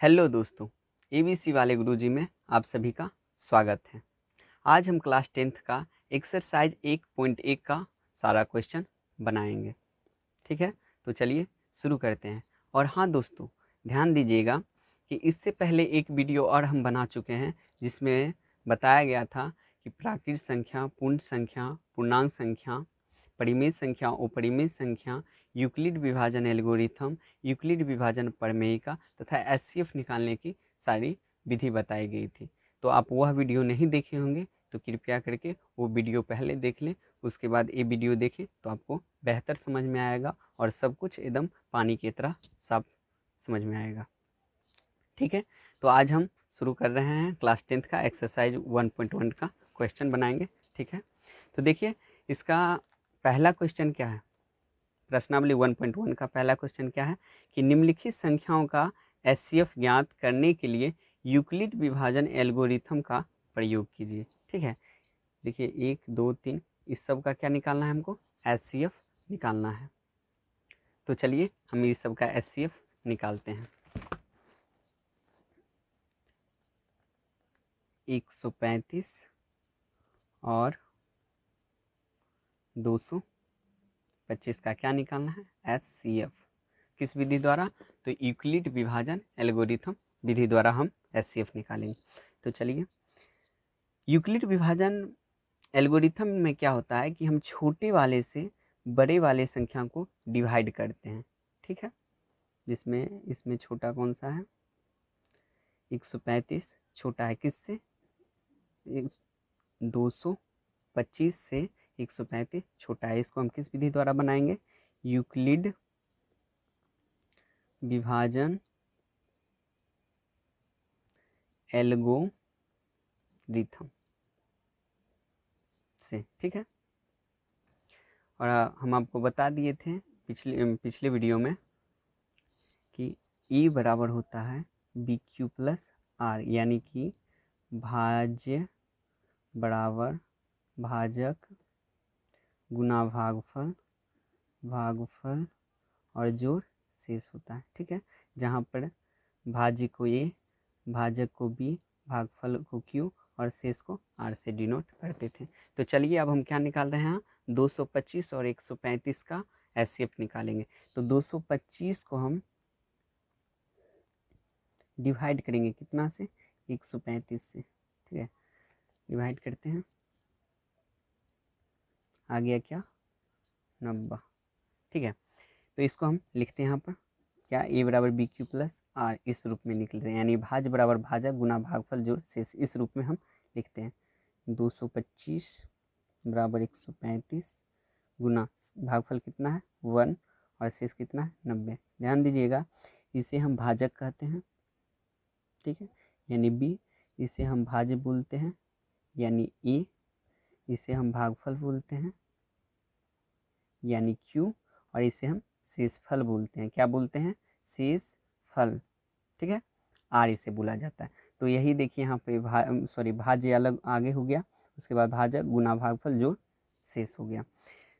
Hello दोस्तों, ABC वाले गुरुजी में आप सभी का स्वागत है। आज हम क्लास 10th का एक्सरसाइज 1.1 का सारा क्वेश्चन बनाएंगे। ठीक है, तो चलिए शुरू करते हैं। और हाँ दोस्तों, ध्यान दीजिएगा कि इससे पहले एक वीडियो और हम बना चुके हैं जिसमें बताया गया था कि प्राकृत संख्या, पूर्ण संख्या, पूर्णांक संख्या, परिमेय संख्या, अपरिमेय संख्या, यूक्लिड विभाजन एल्गोरिथम, यूक्लिड विभाजन प्रमेयिका तथा एचसीएफ निकालने की सारी विधि बताई गई थी। तो आप वह वीडियो नहीं देखे होंगे तो कृपया करके वो वीडियो पहले देख लें, उसके बाद ये वीडियो देखें तो आपको बेहतर समझ में आएगा और सब कुछ एकदम पानी की तरह साफ समझ में आएगा। ठीक है, तो आज हम शुरू कर रहे हैं क्लास 10th का एक्सरसाइज 1.1 का क्वेश्चन बनाएंगे। ठीक है, तो देखिए इसका पहला क्वेश्चन क्या है। प्रश्नावली 1.1 का पहला क्वेश्चन क्या है कि निम्नलिखित संख्याओं का एचसीएफ ज्ञात करने के लिए यूक्लिड विभाजन एल्गोरिथम का प्रयोग कीजिए। ठीक है, देखिए 1 2 3 इस सब का क्या निकालना है, हमको एचसीएफ निकालना है। तो चलिए हम इस सब का एचसीएफ निकालते हैं। 135 और 225 का क्या निकालना है, एचसीएफ। किस विधि द्वारा, तो यूक्लिड विभाजन एल्गोरिथम विधि द्वारा हम एचसीएफ निकालेंगे। तो चलिए, यूक्लिड विभाजन एल्गोरिथम में क्या होता है कि हम छोटे वाले से बड़े वाले संख्या को डिवाइड करते हैं। ठीक है, जिसमें इसमें छोटा कौन सा है, 135 छोटा है किससे, 225 से 135 छोटा है। इसको हम किस विधि द्वारा बनाएंगे, यूक्लिड विभाजन एल्गोरिथम से। ठीक है, और हम आपको बता दिए थे पिछले वीडियो में कि E बराबर होता है BQ प्लस R, यानी कि भाज्य बराबर भाजक गुना भागफल, भागफल और जोड़ शेष होता है। ठीक है, जहाँ पर भाज्य को A, भाजक को B, भागफल को Q और शेष को R से डिनोट करते थे। तो चलिए अब हम क्या निकाल रहे हैं, 225 और 135 का एचसीएफ निकालेंगे। तो 225 को हम डिवाइड करेंगे कितना से, 135 से। ठीक है, डिवाइड करते हैं, आ गया क्या, 90। ठीक है, तो इसको हम लिखते हैं यहाँ पर क्या, ए बराबर बी क्यू प्लस आर, इस रूप में निकल रहे हैं, यानी भाज बराबर भाजक गुना भागफल जोड़ शेष, इस रूप में हम लिखते हैं। 225 बराबर 135 गुना भागफल कितना है 1 और शेष कितना है 90। ध्यान दीजिएगा, इसे हम भाजक कहते हैं। ठीक है, यानी बी, इसे हम भाज्य बोलते हैं यानी ए, इसे हम भागफल बोलते हैं यानी क्यू, और इसे हम शेषफल बोलते हैं, क्या बोलते हैं, शेषफल। ठीक है, आर इसे बोला जाता है। तो यही देखिए यहाँ पे भाज्य अलग आगे हो गया, उसके बाद भाजक गुना भागफल जोड़ शेष हो गया।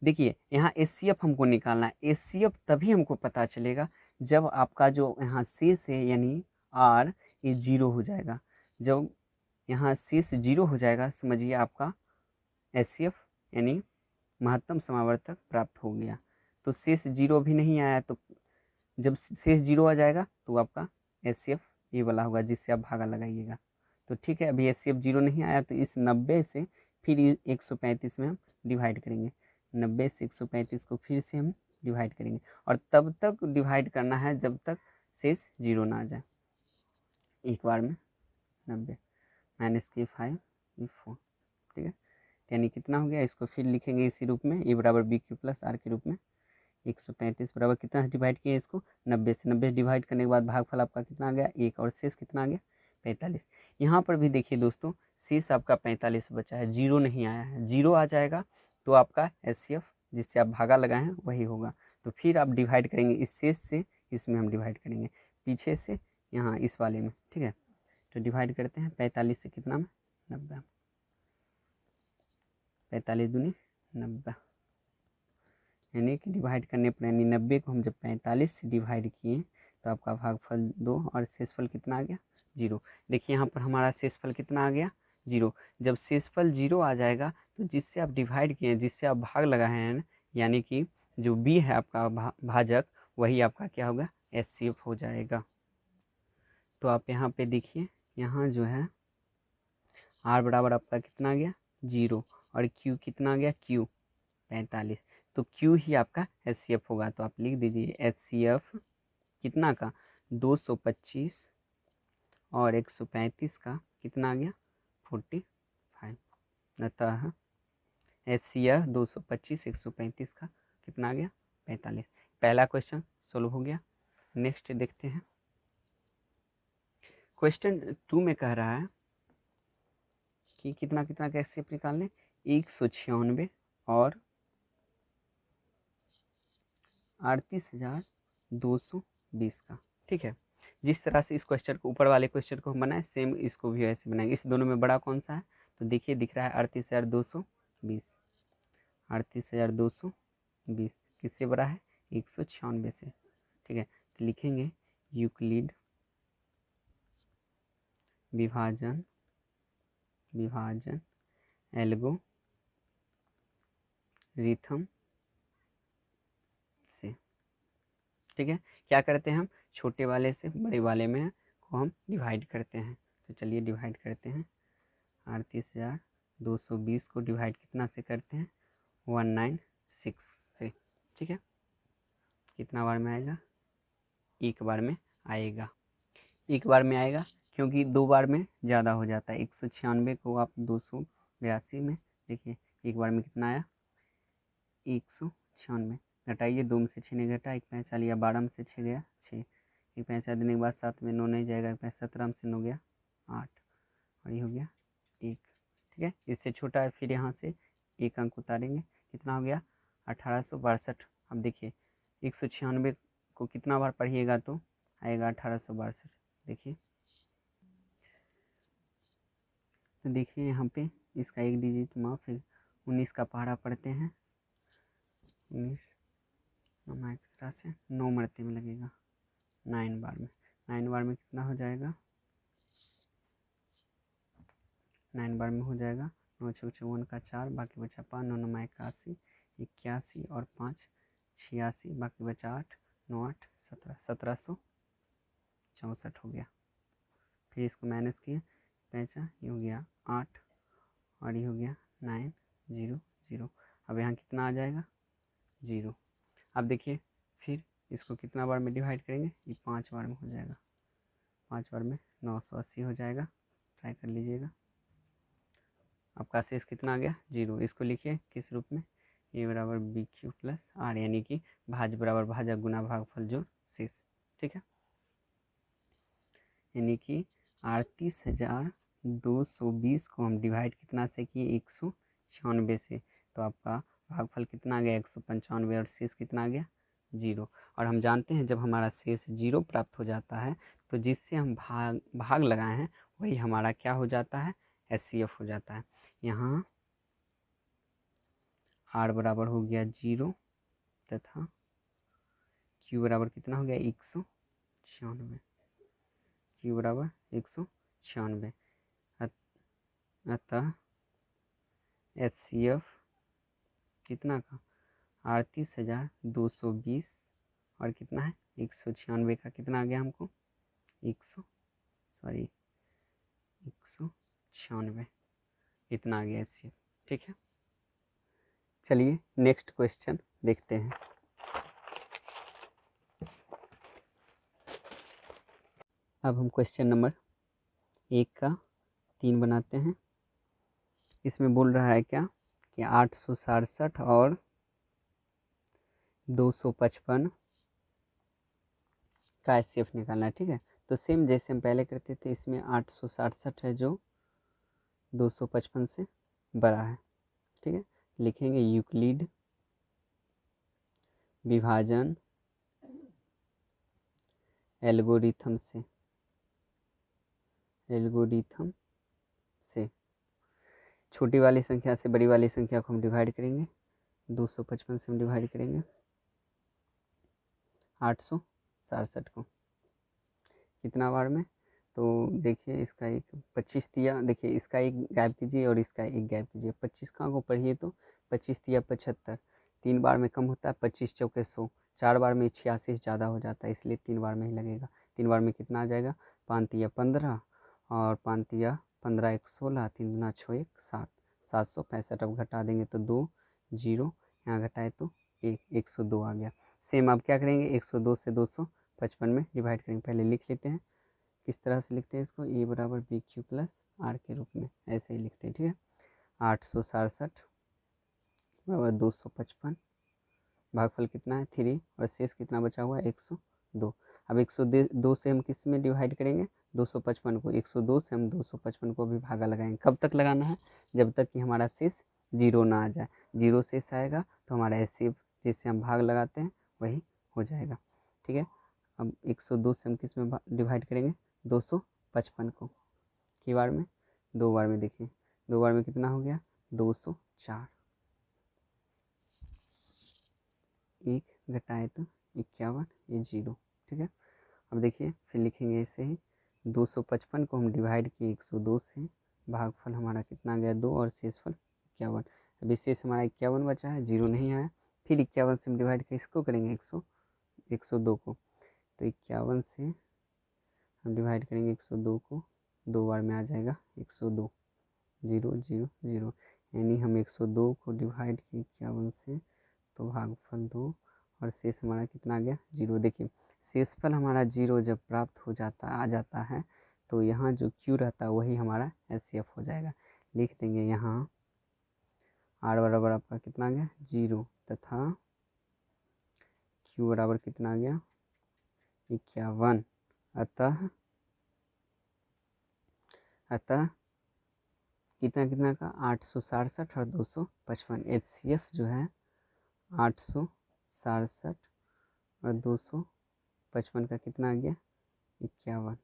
देखिए यहाँ एचसीएफ हमको निकालना है। एचसीएफ तभी हमको पता चलेगा जब आपका जो यहाँ शेष है यानी आर, ये जीरो हो जाएगा। जब यहाँ शेष जीरो हो जाएगा, समझिए आपका एचसीएफ यानी महत्तम समावर्तक प्राप्त हो गया। तो शेष जीरो भी नहीं आया, तो जब शेष जीरो आ जाएगा तो आपका एचसीएफ ये वाला होगा जिससे आप भागा लगाइएगा। तो ठीक है, अभी एचसीएफ जीरो नहीं आया, तो इस 90 से फिर 135 में हम डिवाइड करेंगे। 90 से 135 को फिर से हम डिवाइड करेंगे, और तब तक डिवाइड करना है जब तक शेष जीरो ना आ जाए। एक बार में 90 माइनस के 5 4। ठीक है, यानी कितना हो गया, इसको फिर लिखेंगे इसी रूप में, ए बराबर बी क्यू प्लस आर के रूप में। 135 बराबर कितना डिवाइड किया इसको, 90 से। 90 डिवाइड करने के बाद भागफल आपका कितना आ गया 1, और शेष कितना आ गया 45। यहाँ पर भी देखिए दोस्तों, शेष आपका 45 बचा है, जीरो नहीं आया है। जीरो आ जाएगा तो आपका एचसीएफ जिससे आप भागा लगाए हैं वही होगा। तो फिर आप डिवाइड करेंगे इस शेष से, इसमें हम डिवाइड करेंगे पीछे से यहाँ इस वाले में। ठीक है, तो डिवाइड करते हैं 45 से कितना में 90, 45 दूनी 90, यानी कि डिवाइड करने पर, यानी 90 को हम जब 45 से डिवाइड किए तो आपका भागफल 2 और शेषफल कितना आ गया 0। देखिए यहाँ पर हमारा शेषफल कितना आ गया 0। जब शेषफल 0 आ जाएगा तो जिससे आप डिवाइड किए हैं, जिससे आप भाग लगाए हैं, यानी कि जो b है आपका भाजक, वही आपका क्या होगा HCF हो जाएगा। तो आप यहाँ पे देखिए, यहाँ जो है r बराबर आपका कितना आ गया 0 और q कितना आ गया q 45। तो q ही आपका HCF होगा। तो आप लिख दीजिए HCF कितना का 225 और 135 का कितना आ गया 45। अतः HCF 225 135 का कितना आ गया 45। पहला क्वेश्चन सोल्व हो गया। नेक्स्ट देखते हैं। क्वेश्चन 2 में कह रहा है कि कितना कितना का HCF निकालने 196 और 38,220 का। ठीक है, जिस तरह से इस क्वेश्चन को, ऊपर वाले क्वेश्चन को हम बनाए, सेम इसको भी ऐसे बनाएंगे। इस दोनों में बड़ा कौन सा है, तो देखिए दिख रहा है 38,220। 38,220 किससे बड़ा है 196 से। ठीक है, तो लिखेंगे यूक्लिड विभाजन एल्गोरिथम से। ठीक है, क्या करते हैं हम, छोटे वाले से बड़े वाले में को हम डिवाइड करते हैं। तो चलिए डिवाइड करते हैं। 38,220 को डिवाइड कितना से करते हैं 196 से। ठीक है, कितना बार में आएगा, एक बार में आएगा, एक बार में आएगा, क्योंकि दो बार में ज़्यादा हो जाता है। 196 को आप 282 में, देखिए एक बार में कितना आया 196। घटाइए, 2 में से 6 नहीं घटा, एक पैंसा लिया, 12 में से 6 गया 6, एक पैंसा देने के बाद 7 में 9 नहीं जाएगा, एक पैंसा 17 में से 9 गया 8 और ये हो गया 1। ठीक है, इससे छोटा है, फिर यहाँ से एक अंक उतारेंगे, कितना हो गया 1862। अब देखिए 196 को कितना बार पढ़िएगा तो आएगा 1862। देखिए, तो देखिए यहाँ पे इसका एक डिजिट माफ, फिर 19 का पहाड़ा पढ़ते हैं। 19 तरह से 9 मरते में लगेगा, 9 बार में, 9 बार में कितना हो जाएगा, 9 बार में हो जाएगा 9 6 54 का 4, बाकी बचा 5, 9 9 81, 81 और 5 86, बाकी बचा 8, 9 8 17, 1764 हो गया। फिर इसको माइनस किए, पैंचा ये हो गया 8 और ये हो गया 900। अब यहाँ कितना आ जाएगा 0। अब देखिए फिर इसको कितना बार में डिवाइड करेंगे, ये 5 बार में हो जाएगा, 5 बार में 980 हो जाएगा। ट्राई कर लीजिएगा। आपका शेष कितना आ गया 0। इसको लिखिए किस रूप में, ए बराबर BQ प्लस R, यानी कि भाज बराबर भाजक गुना भागफल जोड़ शेष। ठीक है, यानी कि 38,220 को हम डिवाइड कितना से किए 196 से, तो आपका भागफल कितना आ गया 195 और शेष कितना आ गया 0। और हम जानते हैं जब हमारा शेष 0 प्राप्त हो जाता है तो जिससे हम भाग लगाए हैं वही हमारा क्या हो जाता है HCF हो जाता है। यहाँ R बराबर हो गया 0 तथा Q बराबर कितना हो गया 196, Q बराबर 196। अतः HCF कितना का 38,220 और कितना है 196 का कितना आ गया हमको 196 इतना आ गया HCF। ठीक है, चलिए नेक्स्ट क्वेश्चन देखते हैं। अब हम क्वेश्चन नंबर 1 का 3 बनाते हैं। इसमें बोल रहा है क्या कि 867 और 255 का HCF निकालना है। ठीक है, तो सेम जैसे हम पहले करते थे, इसमें 867 है जो 255 से बड़ा है। ठीक है, लिखेंगे यूक्लिड विभाजन एल्गोरिथम से छोटी वाली संख्या से बड़ी वाली संख्या को हम डिवाइड करेंगे, 255 से हम डिवाइड करेंगे 867 को। कितना बार में, तो देखिए इसका एक 25 दिया, देखिए इसका एक गायब कीजिए और इसका एक गायब कीजिए। 25 कहाँ को पढ़िए तो 25 दिया 75, 3 बार में कम होता है, 25 चौके 100, 4 बार में 86 से ज़्यादा हो जाता है, इसलिए 3 बार में ही लगेगा। 3 बार में कितना आ जाएगा, 5 तिया 15 और 5 तिया 15 1 16, 3 दूना 6 1 7, 765। अब घटा देंगे तो 2 0, यहाँ घटाए तो 102 आ गया। सेम आप क्या करेंगे, 102 से 255 में डिवाइड करेंगे। पहले लिख लेते हैं, किस तरह से लिखते हैं इसको, ए बराबर बी क्यू प्लस आर के रूप में, ऐसे ही लिखते हैं, ठीक है। 867 बराबर 255, भागफल कितना है 3 और शेष कितना बचा हुआ है 102। अब 102 से हम किस में डिवाइड करेंगे, 255 को। 102 से हम 255 को भी भागा लगाएंगे। कब तक लगाना है, जब तक कि हमारा शेष 0 ना आ जाए। 0 शेष आएगा तो हमारा एचसीएफ जिससे हम भाग लगाते हैं वही हो जाएगा, ठीक है। अब 102 से हम किस में डिवाइड करेंगे, 255 को। की बार में, 2 बार में। देखिए 2 बार में कितना हो गया, 204, 1 घटाए तो 51, ये 0, ठीक है। अब देखिए फिर लिखेंगे ऐसे ही, 255 को हम डिवाइड किए 102 से, भागफल हमारा कितना गया 2 और शेषफल 51। अभी शेष हमारा 51 बचा है, 0 नहीं आया। फिर 51 से हम डिवाइड कर इसको करेंगे 102 को, तो 51 से हम डिवाइड करेंगे 102 को, 2 बार में आ जाएगा 102, 0 0 0, यानी हम 102 को डिवाइड किए 51 से, तो भागफल 2 और शेष हमारा कितना आ गया 0। देखिए शेषफल हमारा 0 जब प्राप्त हो जाता आ जाता है तो यहाँ जो क्यू रहता है वही हमारा एचसीएफ हो जाएगा। लिख देंगे यहाँ आर बराबर आपका कितना आ गया 0 तथा क्यू बराबर कितना आ गया 51। अतः कितना कितना का 867 और 255, एचसीएफ जो है 867 और 255 का कितना आ गया 51,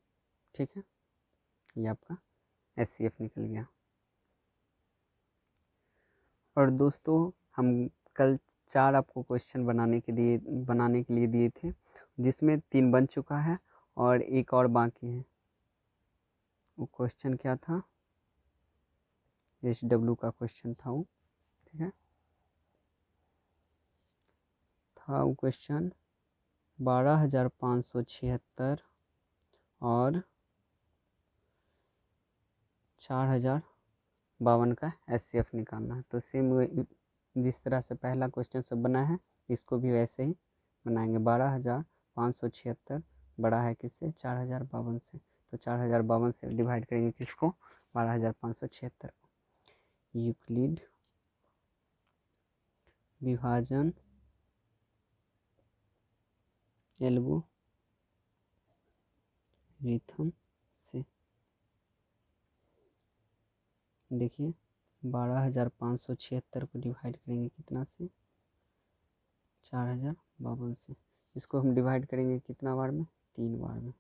ठीक है। ये आपका एचसीएफ निकल गया। और दोस्तों हम कल 4 आपको क्वेश्चन बनाने के लिए दिए थे, जिसमें 3 बन चुका है और एक और बाकी है। वो क्वेश्चन क्या था, HW का क्वेश्चन था वो, ठीक है। था वो क्वेश्चन 12,576 और 4,052 का एचसीएफ निकालना है। तो सेम जिस तरह से पहला क्वेश्चन सब बना है, इसको भी वैसे ही बनाएंगे। 12,576 बड़ा है किससे, 4,052 से, तो 4,052 से डिवाइड करेंगे किसको, 12,576 को। यूक्लिड विभाजन एल्गोरिथम से, देखिए 12,576 को डिवाइड करेंगे कितना से, 4,052 से। इसको हम डिवाइड करेंगे कितना बार में, 3 बार में।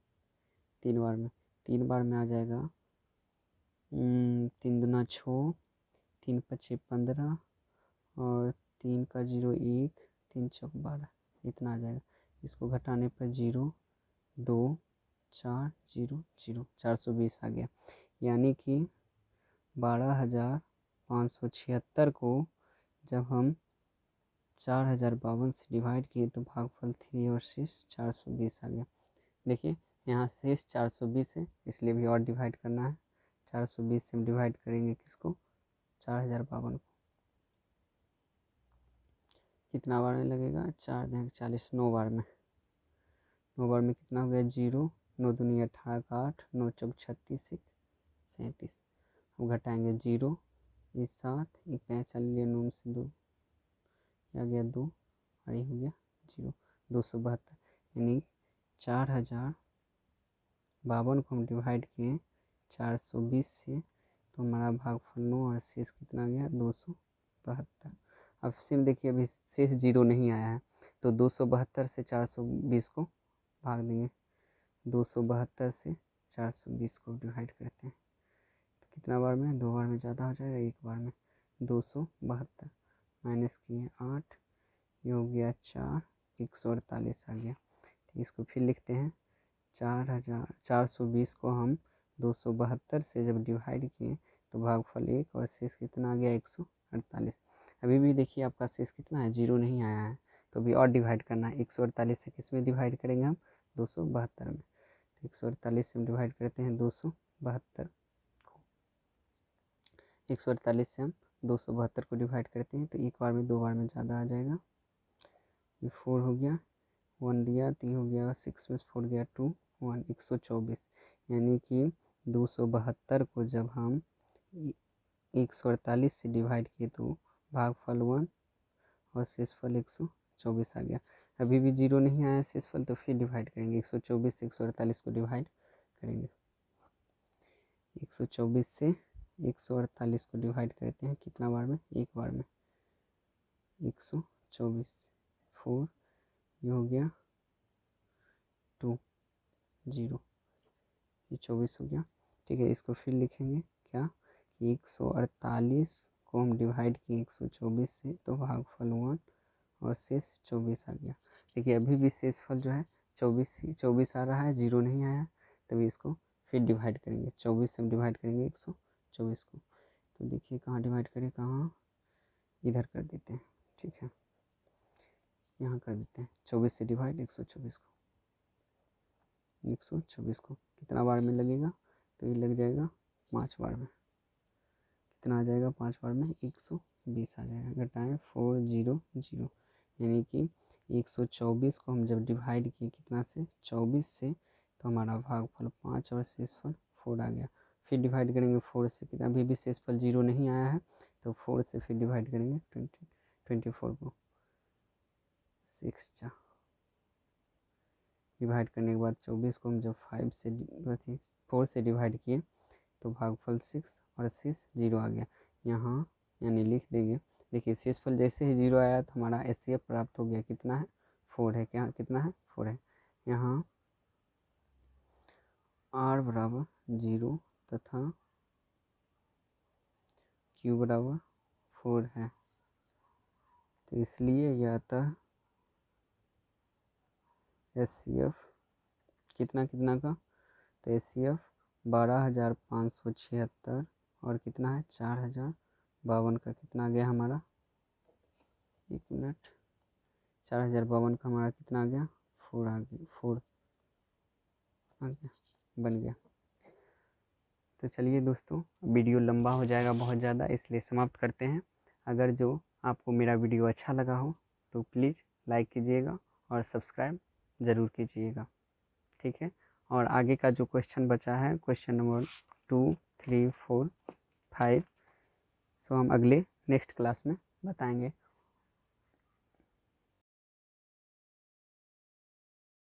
3 बार में, 3 बार में आ जाएगा 3 दूना 6, 3 पचे 15 और 3 का 0 1, 3 चौक 12, इतना आ जाएगा। इसको घटाने पर 0 2 4 0 0, 420 आ गया। यानी कि 12,576 को जब हम 4,052 से डिवाइड किए तो भागफल 3 और शेष 420 आ गया। देखिए यहाँ शेष 420 है, इसलिए भी और डिवाइड करना है। 420 से हम डिवाइड करेंगे किसको, 4,052 को। कितना बार में लगेगा, 4 दें 40, 9 बार में। 9 बार में कितना हो गया 0, 9 दूनी 18 का 8, 9 चौक 36 37। अब घटाएंगे 0 ये 7, ये 45 9 से 2 आ गया 2 और ये हो गया 0, 272। यानी 4,052 को हम डिवाइड किए 420 से, तो हमारा भागफल 9 और शेष कितना गया 272। अब सेम देखिए अभी शेष 0 नहीं आया है, तो 272 से 420 को भाग देंगे। 272 से 420 को डिवाइड करते हैं तो कितना बार में, 2 बार में ज़्यादा हो जाएगा, 1 बार में। 272 माइनस किए 8, ये हो गया 4, 148 आ गया। तो इसको फिर लिखते हैं 420 को हम 272 से जब डिवाइड किए तो भागफल 1 और शेष कितना आ गया 148। अभी भी देखिए आपका शेष कितना है, 0 नहीं आया है, तो अभी और डिवाइड करना है। 148 से किस में डिवाइड करेंगे हम, 272 में। तो 148 से हम डिवाइड करते हैं 272 को, 148 से हम 272 को डिवाइड करते हैं तो एक बार में 2 बार में ज़्यादा आ जाएगा। ये 4 हो गया, 1 दिया, 3 हो गया, 6 में 4 गया 2, 1, 124। यानी कि 272 को जब हम 148 से डिवाइड किए तो भागफल 1 और शेषफल 124 आ गया। अभी भी 0 नहीं आया शेषफल, तो फिर डिवाइड करेंगे। 124 से 148 को डिवाइड करेंगे। 124 से 148 को डिवाइड करते हैं कितना बार में, एक बार में। 124 4, ये हो गया 2 0, ये 24 हो गया। ठीक है, इसको फिर लिखेंगे क्या कि 148 को हम डिवाइड किए 124 से तो भागफल 1 और शेष 24 आ गया। देखिए अभी भी शेषफल जो है 24 आ रहा है, 0 नहीं आया, तभी इसको फिर डिवाइड करेंगे। 24 से हम डिवाइड करेंगे 124 को, तो देखिए कहाँ डिवाइड करें, कहाँ, इधर कर देते हैं। ठीक है, यहाँ कर देते हैं 24 से डिवाइड 124 को। 124 को कितना बार में लगेगा, तो ये लग जाएगा 5 बार में। कितना आ जाएगा 5 बार में, 120 आ जाएगा। घटाएं 400, यानी कि 124 को हम जब डिवाइड किए कितना से, 24 से, तो हमारा भागफल 5 और शेषफल 4 आ गया। फिर डिवाइड करेंगे 4 से, कितना, अभी भी शेषफल 0 नहीं आया है, तो 4 से फिर डिवाइड करेंगे 24 को। 6 डिवाइड करने के बाद 24 को हम जब 4 से डिवाइड किए तो भागफल 6 और शेष 0 आ गया। यहाँ यानी लिख देंगे, देखिए शेषफल जैसे ही 0 आया तो हमारा HCF प्राप्त हो गया। कितना है, 4 है, क्या कितना है, 4 है। यहाँ R बराबर 0 तथा Q बराबर 4 है, तो इसलिए यह अतः HCF कितना कितना का, तो HCF 12,576 और कितना है 4,052 का कितना आ गया हमारा, 1 मिनट, 4,052 का हमारा कितना आ गया, 4 आ गया, 4 आ गया, बन गया। तो चलिए दोस्तों, वीडियो लंबा हो जाएगा बहुत ज़्यादा, इसलिए समाप्त करते हैं। अगर जो आपको मेरा वीडियो अच्छा लगा हो तो प्लीज़ लाइक कीजिएगा और सब्सक्राइब ज़रूर कीजिएगा। ठीक है, और आगे का जो क्वेश्चन बचा है, क्वेश्चन नंबर 2, 3, 4, 5, सो हम अगले नेक्स्ट क्लास में बताएंगे।